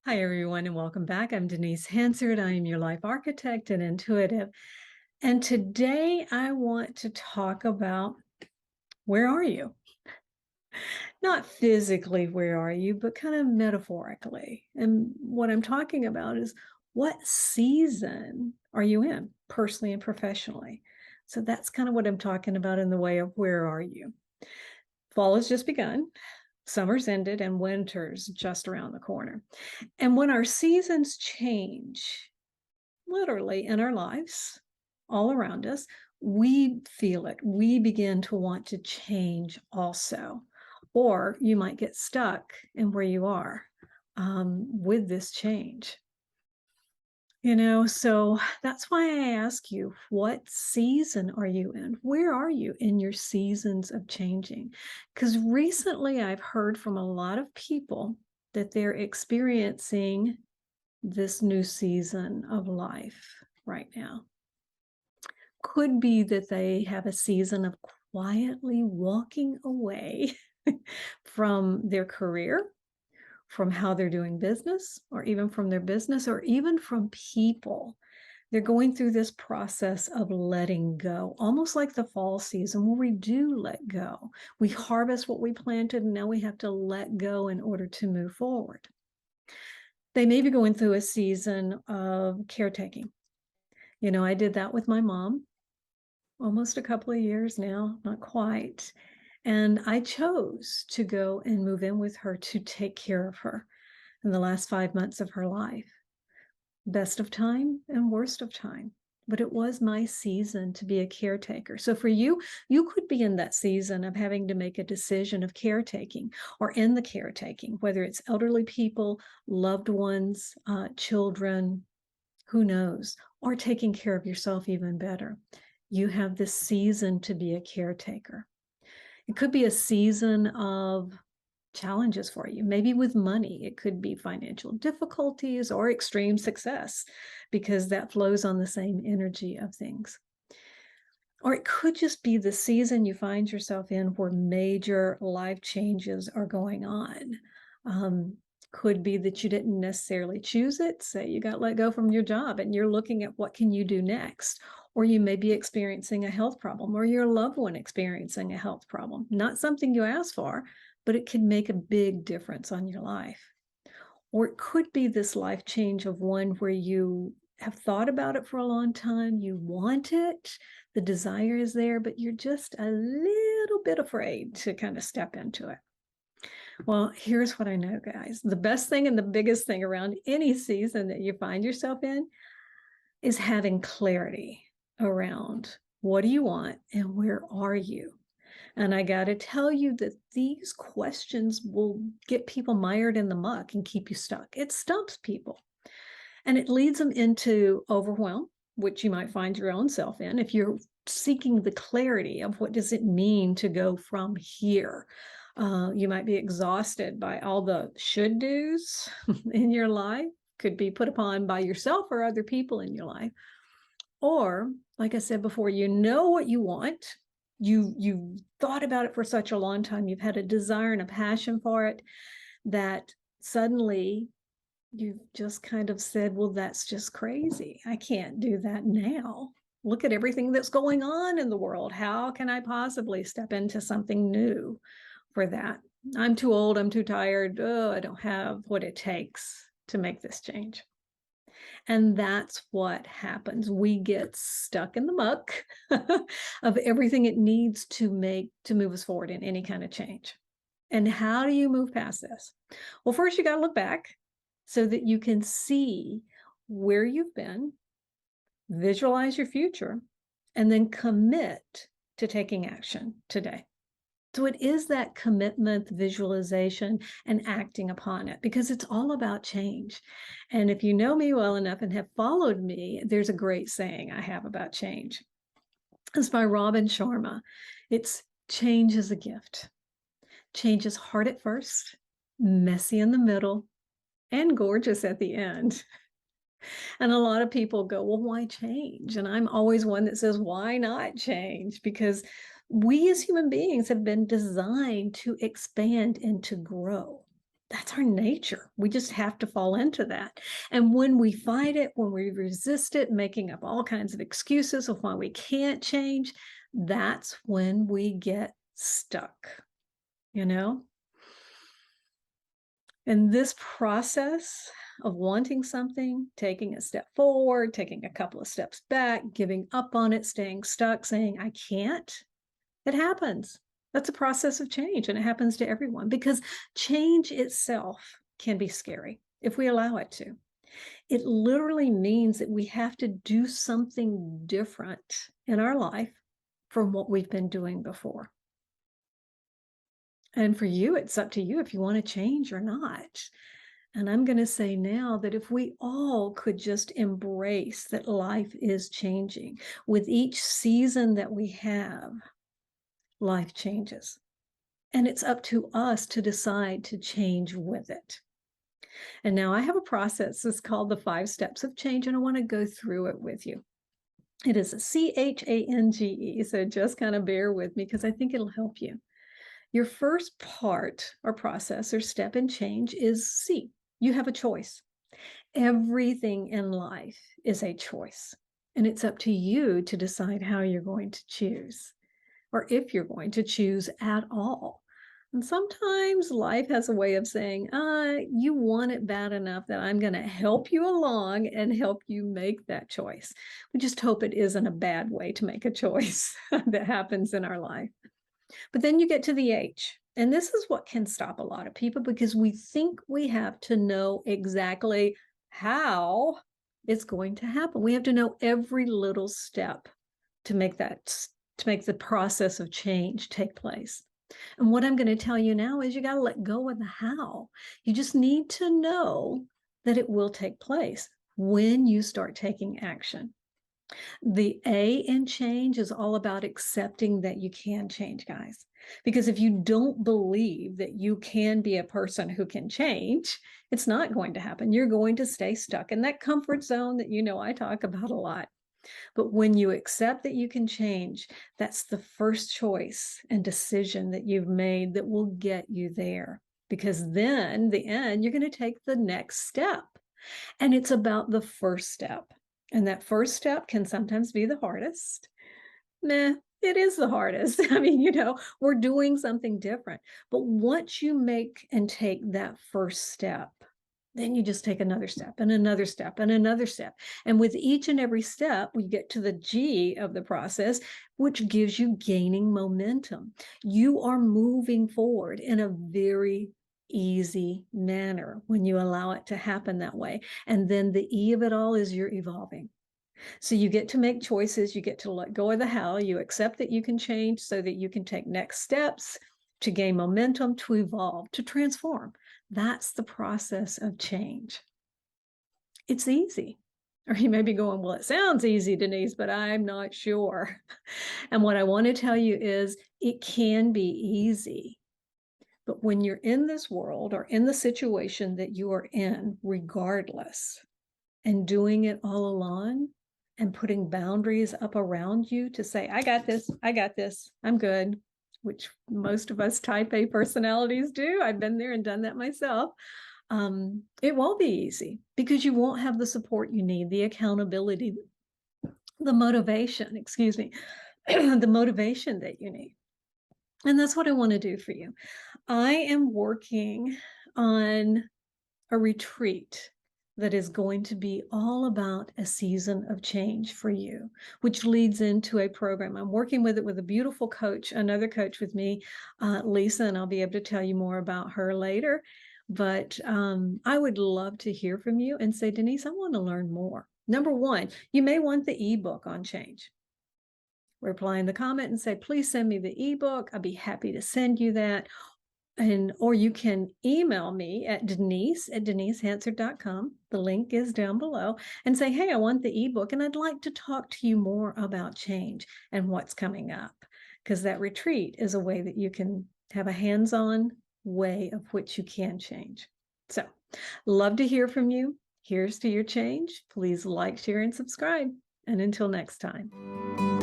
Hi, everyone, and welcome back. I'm Denise Hansard. I am your life architect and intuitive. And today I want to talk about where are you? Not physically, where are you, but kind of metaphorically. And what I'm talking about is what season are you in, personally and professionally? So that's kind of what I'm talking about in the way of where are you? Fall has just begun. Summer's ended and winter's just around the corner. And when our seasons change, literally in our lives, all around us, we feel it. We begin to want to change also. Or you might get stuck in where you are with this change. So that's why I ask you, what season are you in? Where are you in your seasons of changing? Because recently I've heard from a lot of people that they're experiencing this new season of life right now. Could be that they have a season of quietly walking away from their career, from how they're doing business, or even from their business, or even from people. They're going through this process of letting go, almost like the fall season where we do let go. We harvest what we planted, and now we have to let go in order to move forward. They may be going through a season of caretaking. I did that with my mom almost a couple of years now, not quite. And I chose to go and move in with her to take care of her in the last 5 months of her life. Best of time and worst of time. But it was my season to be a caretaker. So for you, you could be in that season of having to make a decision of caretaking or in the caretaking, whether it's elderly people, loved ones, children, who knows, or taking care of yourself even better. You have this season to be a caretaker. It could be a season of challenges for you, maybe with money. It could be financial difficulties or extreme success, because that flows on the same energy of things. Or it could just be the season you find yourself in where major life changes are going on. Could be that you didn't necessarily choose it. Say you got let go from your job and you're looking at what can you do next. Or you may be experiencing a health problem, or your loved one experiencing a health problem. Not something you asked for, but it can make a big difference on your life. Or it could be this life change of one where you have thought about it for a long time, you want it, the desire is there, but you're just a little bit afraid to kind of step into it. Well, here's what I know, guys. The best thing and the biggest thing around any season that you find yourself in is having clarity around what do you want and where are you? And I got to tell you that these questions will get people mired in the muck and keep you stuck. It stumps people and it leads them into overwhelm, which you might find your own self in if you're seeking the clarity of what does it mean to go from here. You might be exhausted by all the should do's in your life, could be put upon by yourself or other people in your life. Or, like I said before, you know what you want. You thought about it for such a long time. You've had a desire and a passion for it that suddenly you've just kind of said, well, that's just crazy. I can't do that now. Look at everything that's going on in the world. How can I possibly step into something new for that? I'm too old. I'm too tired. Oh, I don't have what it takes to make this change. And that's what happens. We get stuck in the muck of everything it needs to move us forward in any kind of change. And how do you move past this? Well, first you got to look back so that you can see where you've been, visualize your future, and then commit to taking action today. So it is that commitment, visualization, and acting upon it, because it's all about change. And if you know me well enough and have followed me, there's a great saying I have about change. It's by Robin Sharma. It's change is a gift. Change is hard at first, messy in the middle, and gorgeous at the end. And a lot of people go, well, why change? And I'm always one that says, why not change? Because we as human beings have been designed to expand and to grow. That's our nature. We just have to fall into that. And when we fight it, when we resist it, making up all kinds of excuses of why we can't change, that's when we get stuck, you know? And this process of wanting something, taking a step forward, taking a couple of steps back, giving up on it, staying stuck, saying, I can't, it happens. That's a process of change, and it happens to everyone because change itself can be scary if we allow it to. It literally means that we have to do something different in our life from what we've been doing before. And for you, it's up to you if you want to change or not. And I'm going to say now that if we all could just embrace that life is changing, with each season that we have, life changes. And it's up to us to decide to change with it. And now I have a process that's called the 5 steps of change, and I want to go through it with you. It is a CHANGE, so just kind of bear with me because I think it'll help you. Your first part or process or step in change is C. You have a choice. Everything in life is a choice, and it's up to you to decide how you're going to choose, or if you're going to choose at all. And sometimes life has a way of saying, you want it bad enough that I'm going to help you along and help you make that choice. We just hope it isn't a bad way to make a choice that happens in our life. But then you get to the H. And this is what can stop a lot of people because we think we have to know exactly how it's going to happen. We have to know every little step to make the process of change take place. And what I'm going to tell you now is you got to let go of the how. You just need to know that it will take place when you start taking action. The A in change is all about accepting that you can change, guys. Because if you don't believe that you can be a person who can change, it's not going to happen. You're going to stay stuck in that comfort zone that I talk about a lot. But when you accept that you can change, that's the first choice and decision that you've made that will get you there. Because then, the end, you're going to take the next step. And it's about the first step. And that first step can sometimes be the hardest. It is the hardest. I mean, we're doing something different. But once you make and take that first step, then you just take another step and another step and another step. And with each and every step, we get to the G of the process, which gives you gaining momentum. You are moving forward in a very easy manner when you allow it to happen that way. And then the E of it all is you're evolving. So you get to make choices, you get to let go of the how, you accept that you can change so that you can take next steps to gain momentum, to evolve, to transform. That's the process of change. It's easy. Or you may be going, well, it sounds easy, Denise, but I'm not sure. And what I want to tell you is it can be easy. But when you're in this world or in the situation that you are in, regardless, and doing it all alone and putting boundaries up around you to say, I got this, I'm good, which most of us type A personalities do. I've been there and done that myself. It won't be easy because you won't have the support you need, the accountability, the motivation, the motivation that you need. And that's what I want to do for you. I am working on a retreat that is going to be all about a season of change for you, which leads into a program. I'm working with it with a beautiful coach, another coach with me, Lisa, and I'll be able to tell you more about her later. But I would love to hear from you and say, Denise, I want to learn more. Number one, you may want the ebook on change. Reply in the comment and say, please send me the ebook. I'd be happy to send you that. Or you can email me at denisehansard.com. The link is down below, and say, hey, I want the ebook and I'd like to talk to you more about change and what's coming up, because that retreat is a way that you can have a hands-on way of which you can change. So love to hear from you. Here's to your change. Please like, share, and subscribe. And until next time.